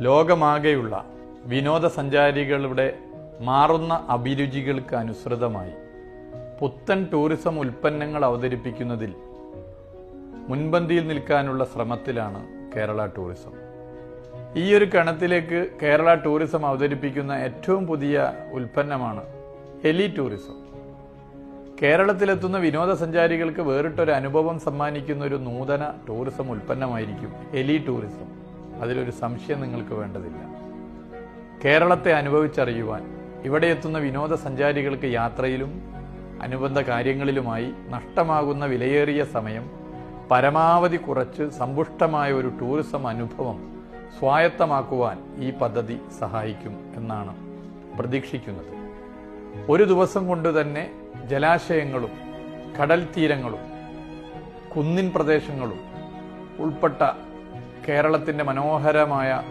ലോകമാകെയുള്ള വിനോദസഞ്ചാരികളുടെ മാറുന്ന അഭിരുചികൾക്ക് അനുസൃതമായി പുത്തൻ ടൂറിസം ഉൽപ്പന്നങ്ങൾ അവതരിപ്പിക്കുന്നതിൽ മുൻപന്തിയിൽ നിൽക്കാനുള്ള ശ്രമത്തിലാണ് കേരള ടൂറിസം. ഈ ഒരു കണത്തിലേക്ക് കേരള ടൂറിസം അവതരിപ്പിക്കുന്ന ഏറ്റവും പുതിയ ഉൽപ്പന്നമാണ് ഹെലി ടൂറിസം. കേരളത്തിലെത്തുന്ന വിനോദസഞ്ചാരികൾക്ക് വേറിട്ടൊരു അനുഭവം സമ്മാനിക്കുന്ന ഒരു നൂതന ടൂറിസം ഉൽപ്പന്നമായിരിക്കും ഹെലി ടൂറിസം. അതിലൊരു സംശയം നിങ്ങൾക്ക് വേണ്ടതില്ല. കേരളത്തെ അനുഭവിച്ചറിയുവാൻ ഇവിടെ എത്തുന്ന വിനോദസഞ്ചാരികൾക്ക് യാത്രയിലും അനുബന്ധ കാര്യങ്ങളിലുമായി നഷ്ടമാകുന്ന വിലയേറിയ സമയം പരമാവധി കുറച്ച് സമ്പുഷ്ടമായ ഒരു ടൂറിസം അനുഭവം സ്വായത്തമാക്കുവാൻ ഈ പദ്ധതി സഹായിക്കും എന്നാണ് പ്രതീക്ഷിക്കുന്നത്. ഒരു ദിവസം കൊണ്ട് തന്നെ ജലാശയങ്ങളും കടൽ തീരങ്ങളും കുന്നിൻ പ്രദേശങ്ങളും ഉൾപ്പെട്ട കേരളത്തിൻ്റെ മനോഹരമായ